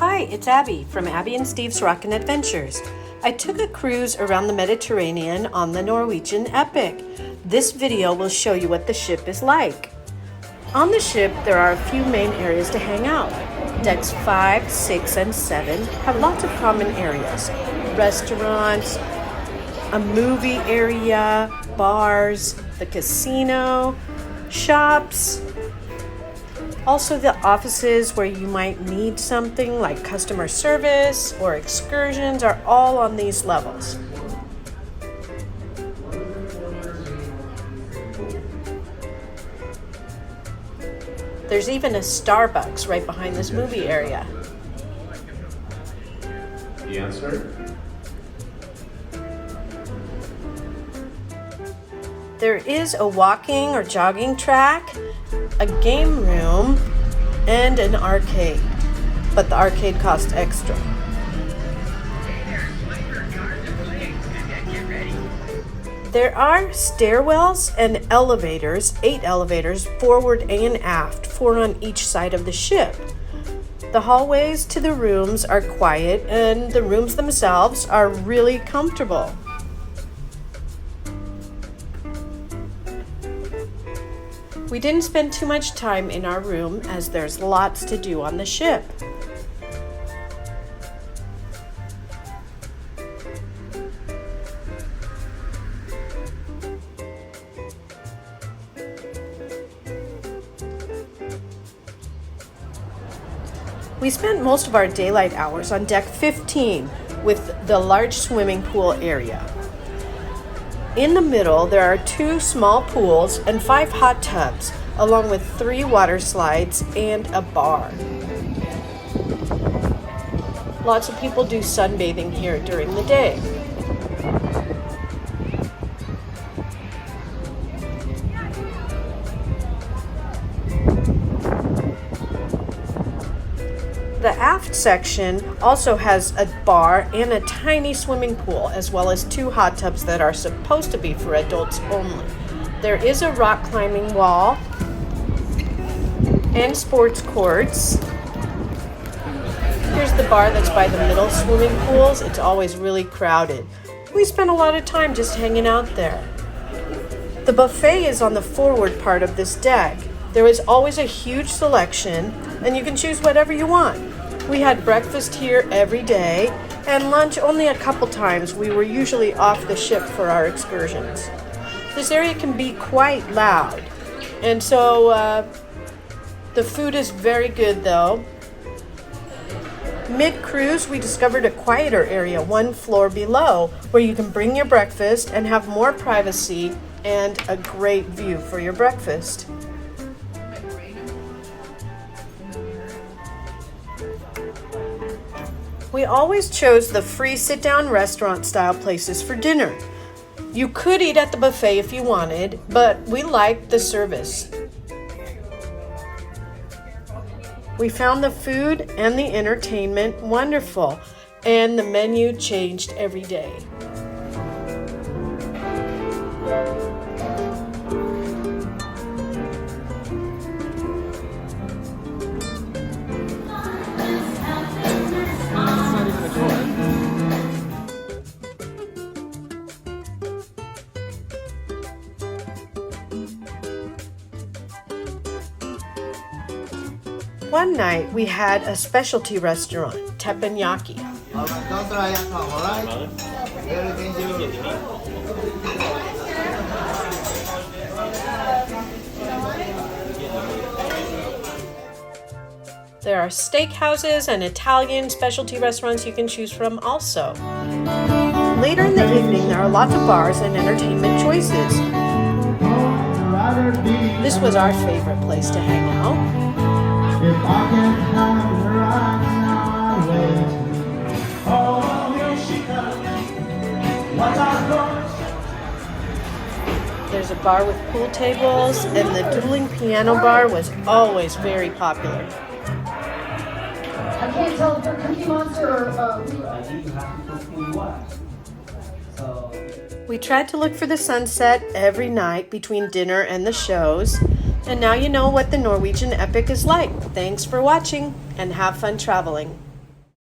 Hi, it's Abby from Abby and Steve's Rockin' Adventures. I took a cruise around the Mediterranean on the Norwegian Epic. This video will show you what the ship is like. On the ship, there are a few main areas to hang out. Decks 5, 6, and 7 have lots of common areas. Restaurants, a movie area, bars, the casino, shops. Also the offices where you might need something like customer service or excursions are all on these levels. There's even a Starbucks right behind this movie area. The answer? There is a walking or jogging track, a game room, and an arcade, but the arcade costs extra. There are stairwells and elevators, 8 elevators, forward and aft, 4 on each side of the ship. The hallways to the rooms are quiet, and the rooms themselves are really comfortable. We didn't spend too much time in our room as there's lots to do on the ship. We spent most of our daylight hours on deck 15 with the large swimming pool area. In the middle, there are 2 small pools and 5 hot tubs, along with 3 water slides and a bar. Lots of people do sunbathing here during the day. The aft section also has a bar and a tiny swimming pool, as well as 2 hot tubs that are supposed to be for adults only. There is a rock climbing wall and sports courts. Here's the bar that's by the middle swimming pools. It's always really crowded. We spent a lot of time just hanging out there. The buffet is on the forward part of this deck. There is always a huge selection, and you can choose whatever you want. We had breakfast here every day, and lunch only a couple times. We were usually off the ship for our excursions. This area can be quite loud, and so the food is very good though. Mid-cruise, we discovered a quieter area 1 floor below where you can bring your breakfast and have more privacy and a great view for your breakfast. We always chose the free sit-down restaurant style places for dinner. You could eat at the buffet if you wanted, but we liked the service. We found the food and the entertainment wonderful, and the menu changed every day. One night we had a specialty restaurant, teppanyaki. There are steakhouses and Italian specialty restaurants you can choose from also. Later in the evening, there are lots of bars and entertainment choices. This was our favorite place to hang out. If I can have her right now, oh, here she comes. What I There's a bar with pool tables, and the dueling piano bar was always very popular. I can't tell if they're Cookie Monster or We tried to look for the sunset every night between dinner and the shows. And now you know what the Norwegian Epic is like. Thanks for watching, and have fun traveling.